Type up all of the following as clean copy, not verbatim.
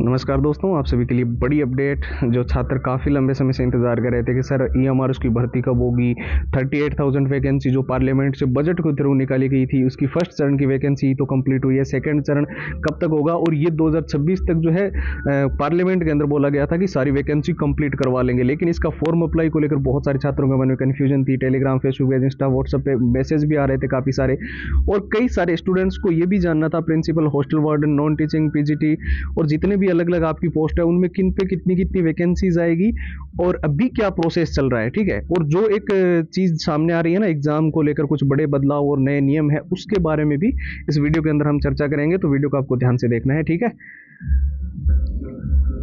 नमस्कार दोस्तों, आप सभी के लिए बड़ी अपडेट। जो छात्र काफ़ी लंबे समय से इंतजार कर रहे थे कि सर ईएमआर उसकी भर्ती कब होगी। 38,000 वैकेंसी जो पार्लियामेंट से बजट के थ्रू निकाली गई थी, उसकी फर्स्ट चरण की वैकेंसी तो कंप्लीट हुई है। सेकंड चरण कब तक होगा, और ये 2026 तक जो है पार्लियामेंट के अंदर बोला गया था कि सारी वैकेंसी कंप्लीट करवा लेंगे। लेकिन इसका फॉर्म अप्लाई को लेकर बहुत सारे छात्रों के मन में कन्फ्यूजन थी। टेलीग्राम, फेसबुक, इंस्टा, व्हाट्सएप पे मैसेज भी आ रहे थे काफ़ी सारे, और कई सारे स्टूडेंट्स को ये भी जानना था principal, hostel warden, non teaching, PGT और जितने भी अलग अलग आपकी पोस्ट है उनमें किन पे कितनी कितनी वैकेंसीज आएगी और अभी क्या प्रोसेस चल रहा है। ठीक है, और जो एक चीज सामने आ रही है ना, एग्जाम को लेकर कुछ बड़े बदलाव और नए नियम है, उसके बारे में भी इस वीडियो के अंदर हम चर्चा करेंगे। तो वीडियो को आपको ध्यान से देखना है, ठीक है।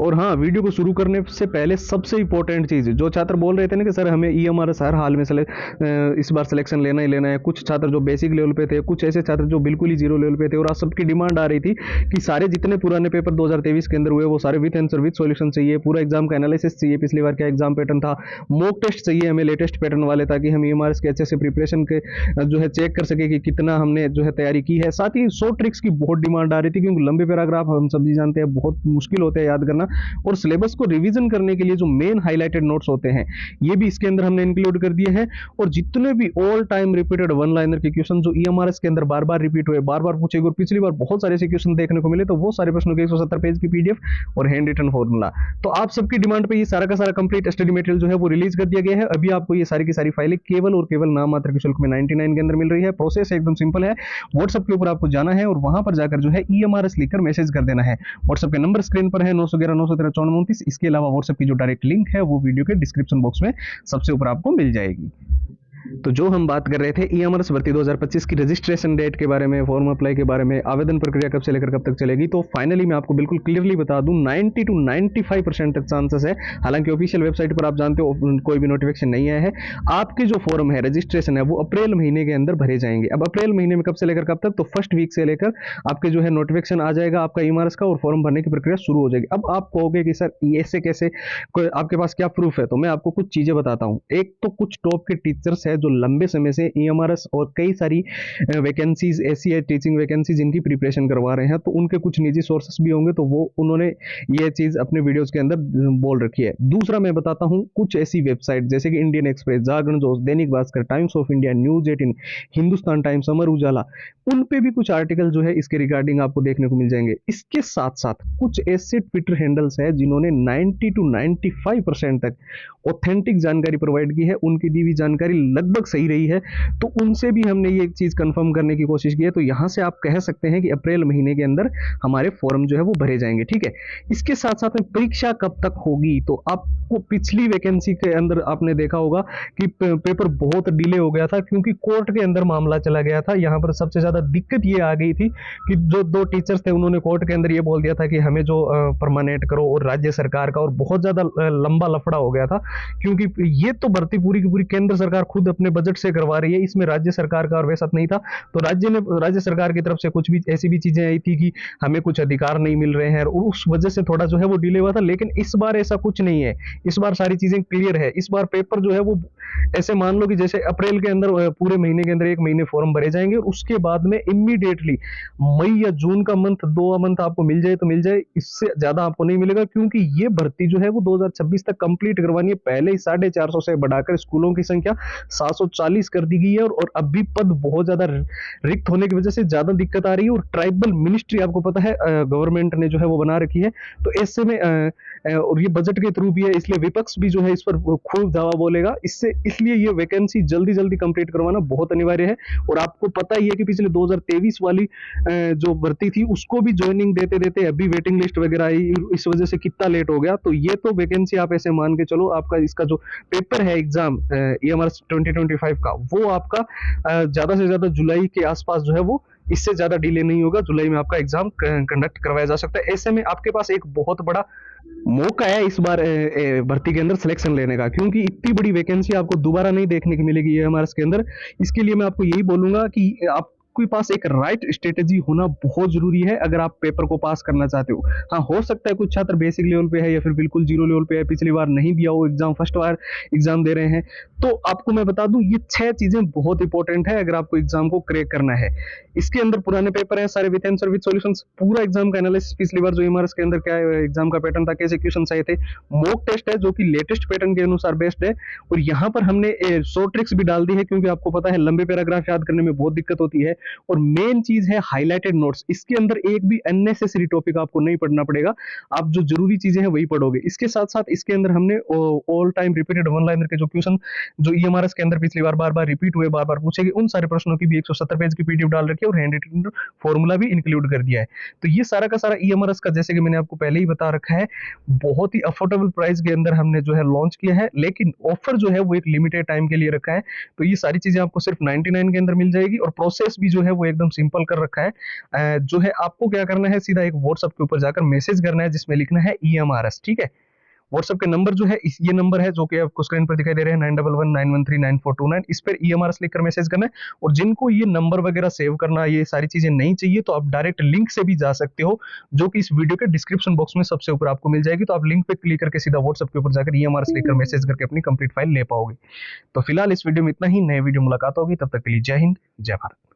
और हाँ, वीडियो को शुरू करने से पहले सबसे इंपॉर्टेंट चीज, जो छात्र बोल रहे थे ना कि सर हमें ईएमआर हर हाल में इस बार सिलेक्शन लेना ही लेना है। कुछ छात्र जो बेसिक लेवल पे थे, कुछ ऐसे छात्र जो बिल्कुल ही जीरो लेवल पे थे, और आज सबकी डिमांड आ रही थी कि सारे जितने पुराने पेपर 2023 के अंदर हुए वो सारे विथ आंसर विथ सॉल्यूशन चाहिए, पूरा एग्जाम का एनालिसिस चाहिए, पिछली बार क्या एग्जाम पैटर्न था, मॉक टेस्ट चाहिए हमें लेटेस्ट पैटर्न वाले, ताकि हम ईएमआर के अच्छे से प्रिपरेशन के जो है चेक कर सके कि कितना हमने जो है तैयारी की है। साथ ही शॉर्ट ट्रिक्स की बहुत डिमांड आ रही थी, क्योंकि लंबे पैराग्राफ हम सभी जानते हैं बहुत मुश्किल होते हैं याद करना, और सिलेबस को रिवीजन करने के लिए जो मेन हाइलाइटेड नोट्स होते हैं ये भी इसके अंदर हमने इंक्लूड कर दिए हैं। और जितने भी all time repeated one liner के क्वेश्चन जो ईएमआरएस के अंदर बार बार रिपीट हुए, बार बार पूछे, और पिछली बार बहुत सारे ऐसे क्वेश्चन देखने को मिले, तो वो सारे प्रश्नों के 170 पेज की पीडीएफ और हैंड रिटन फॉर्मूला, तो आप सबकी डिमांड पे ये सारा का सारा कंप्लीट स्टडी मटेरियल जो है वो रिलीज कर दिया गया है। अभी आपको ये सारी की सारी फाइलें केवल और केवल नाम मात्र के शुल्क में 99 के अंदर मिल रही है। प्रोसेस एकदम सिंपल है। व्हाट्सएप के ऊपर आपको जाना है और वहां पर जाकर जो है ईएमआरएस लिखकर मैसेज कर देना है। व्हाट्सएप के नंबर स्क्रीन पर है 911 913 5429। इसके अलावा व्हाट्सएप की जो डायरेक्ट लिंक है वो वीडियो के डिस्क्रिप्शन बॉक्स में सबसे ऊपर आपको मिल जाएगी। तो जो हम बात कर रहे थे ईएमआरएस भर्ती 2025 की रजिस्ट्रेशन डेट के बारे में, फॉर्म अप्लाई के बारे में, आवेदन प्रक्रिया कब से लेकर कब तक चलेगी, तो फाइनली मैं आपको बिल्कुल क्लियरली बता दूं 90 to 95% तक चांसेस है। हालांकि ऑफिशियल वेबसाइट पर आप जानते हो कोई भी नोटिफिकेशन नहीं आया है। आपके जो फॉर्म है, रजिस्ट्रेशन है, वो अप्रैल महीने के अंदर भरे जाएंगे। अब अप्रैल महीने में कब से लेकर कब तक, तो फर्स्ट वीक से लेकर आपके जो है नोटिफिकेशन आ जाएगा आपका ईएमआरएस का, और फॉर्म भरने की प्रक्रिया शुरू हो जाएगी। अब आप कहोगे कि सर ऐसे कैसे, आपके पास क्या प्रूफ है, तो मैं आपको कुछ चीजें बताता हूँ। एक तो कुछ टॉप के टीचर्स है जो लंबे समय से ईएमआरएस और कई सारी वैकेंसीज ऐसी है, टीचिंग वैकेंसीज जिनकी प्रिपरेशन करवा रहे हैं, तो उनके कुछ निजी सोर्सेस भी होंगे, तो वो उन्होंने ये चीज अपने वीडियोस के अंदर बोल रखी है। दूसरा मैं बताता हूं कुछ ऐसी वेबसाइट जैसे कि Indian express, Jagran Josh, Dainik Bhaskar, Times of India, News 18, Hindustan Times, Amar Ujala, उन पे भी कुछ आर्टिकल जो है इसके रिगार्डिंग आपको देखने को मिल जाएंगे। इसके साथ साथ कुछ ऐसे ट्विटर हैंडल्स है जिन्होंने 90 to 95% तक ऑथेंटिक जानकारी प्रोवाइड की है, उनकी दी हुई जानकारी लगभग सही रही है, तो उनसे भी हमने ये चीज कंफर्म करने की कोशिश की है। तो यहां से आप कह सकते हैं कि अप्रैल महीने के अंदर हमारे फॉर्म जो है वो भरे जाएंगे, ठीक है। इसके साथ साथ में परीक्षा कब तक होगी, तो आपको पिछली वैकेंसी के अंदर आपने देखा होगा कि पेपर बहुत डिले हो गया था, क्योंकि कोर्ट के अंदर मामला चला गया था। यहां पर सबसे ज्यादा दिक्कत ये आ गई थी कि जो दो टीचर्स थे उन्होंने कोर्ट के अंदर ये बोल दिया था कि हमें जो परमानेंट करो, और राज्य सरकार का, और बहुत ज्यादा लंबा लफड़ा हो गया था, क्योंकि ये तो भर्ती पूरी की पूरी केंद्र सरकार खुद अपने बजट से करवा रही है, इसमें राज्य सरकार का और वैसा नहीं था। तो राज्य सरकार की तरफ से कुछ भी ऐसी भी चीजें आई थी कि हमें कुछ अधिकार नहीं मिल रहे हैं, और उस वजह से थोड़ा जो है वो डिले हुआ था। लेकिन इस बार ऐसा कुछ नहीं है, इस बार सारी चीजें क्लियर है। इस बार पेपर जो है वो ऐसे मान लो कि जैसे अप्रैल के अंदर पूरे महीने के अंदर एक महीने फॉर्म भरे जाएंगे, और उसके बाद में इमीडिएटली मई या जून का मंथ, 2 मंथ आपको मिल जाए तो मिल जाए, इससे ज्यादा आपको नहीं मिलेगा, क्योंकि ये भर्ती जो है वो 2026 तक कंप्लीट करवानी है। पहले ही 450 से बढ़ाकर स्कूलों की संख्या 740 कर दी गई है, और अभी पद बहुत ज्यादा रिक्त होने की वजह से ज्यादा दिक्कत आ रही है। और ट्राइबल मिनिस्ट्री आपको पता है गवर्नमेंट ने जो है वो बना रखी है, तो ऐसे में और ये बजट के थ्रू भी है, इसलिए विपक्ष भी जो है इस पर खूब दावा बोलेगा। इसलिए ये वैकेंसी जल्दी जल्दी कंप्लीट करवाना बहुत अनिवार्य है। और आपको पता ही है कि पिछले 2023 वाली जो भर्ती थी उसको भी ज्वाइनिंग देते देते अभी वेटिंग लिस्ट वगैरह आई, इस वजह से कितना लेट हो गया। तो ये तो वैकेंसी आप ऐसे मान के चलो, आपका इसका जो पेपर है एग्जाम ईएमआरएस 2025 का, वो आपका ज्यादा से ज्यादा जुलाई के आसपास जो है वो, इससे ज्यादा डिले नहीं होगा, जुलाई में आपका एग्जाम कंडक्ट करवाया जा सकता है। ऐसे में आपके पास एक बहुत बड़ा मौका है इस बार भर्ती के अंदर सिलेक्शन लेने का, क्योंकि इतनी बड़ी वैकेंसी आपको दोबारा नहीं देखने की मिलेगी ईएमआरएस के अंदर। इसके लिए मैं आपको यही बोलूंगा कि आप आपके पास एक राइट स्ट्रेटेजी होना बहुत जरूरी है अगर आप पेपर को पास करना चाहते हो। हाँ, हो सकता है कुछ छात्र बेसिक लेवल पे है या फिर बिल्कुल जीरो लेवल पे है, पिछली बार नहीं दिया वो एग्जाम, फर्स्ट बार एग्जाम दे रहे हैं, तो आपको मैं बता दूं ये 6 चीजें बहुत इंपॉर्टेंट है अगर आपको एग्जाम को क्रैक करना है। इसके अंदर पुराने पेपर है सारे विद आंसर विद सॉल्यूशंस, पूरा एग्जाम का एनालिसिस, पिछली बार जो एमआरएस के अंदर क्या एग्जाम का पैटर्न था, कैसे क्वेश्चन आए थे, मॉक टेस्ट है जो कि लेटेस्ट पैटर्न के अनुसार बेस्ड है, और यहाँ पर हमने शॉर्ट ट्रिक्स भी डाल दी है क्योंकि आपको पता है लंबे पैराग्राफ याद करने में बहुत दिक्कत होती है। और मेन चीज है हाईलाइटेड नोट्स, इसके अंदर एक भी अननेसेसरी टॉपिक आपको नहीं पढ़ना पड़ेगा, आप जो जरूरी चीजें हैं वही पढ़ोगे। इसके साथ साथ इसके अंदर हमने all time repeated one liner के जो क्वेश्चन जो ईएमआरएस के अंदर पिछली बार बार बार रिपीट हुए, बार बार पूछे गए, उन सारे प्रश्नों की भी 170 पेज की पीडीएफ डाल रखी है और हैंड रिटन फॉर्मूला भी इंक्लूड कर दिया है। तो ये सारा का सारा ईएमआरएस का, जैसे कि मैंने आपको पहले ही बता रखा है, बहुत ही अफोर्डेबल प्राइस के अंदर हमने जो है लॉन्च किया है, लेकिन ऑफर जो है वो एक लिमिटेड टाइम के लिए रखा है। तो ये सारी चीजें आपको सिर्फ 99 के अंदर मिल जाएगी, और प्रोसेस भी जो है वो एकदम सिंपल कर रखा है। जो है आपको क्या करना है, सीधा एक व्हाट्सएप के ऊपर जाकर मैसेज करना है जिसमें लिखना है ईएमआरएस, ठीक है। व्हाट्सएप के नंबर जो है ये नंबर है जो कि आपको स्क्रीन पर दिखाई दे रहे हैं 9119139429, इस पर ईएमआरएस लिखकर मैसेज करना है। और जिनको ये नंबर वगैरह सेव करना, ये सारी चीजें नहीं चाहिए, तो आप डायरेक्ट लिंक से भी जा सकते हो जो कि इस वीडियो के डिस्क्रिप्शन बॉक्स में सबसे ऊपर आपको मिल जाएगी। तो आप लिंक पे क्लिक करके सीधा व्हाट्सएप के ऊपर जाकर ईएमआरएस लिखकर मैसेज करके अपनी कंप्लीट फाइल ले पाओगे। तो फिलहाल इस वीडियो में इतना ही, नए वीडियो मुलाकात होगी, तब तक के लिए जय हिंद जय भारत।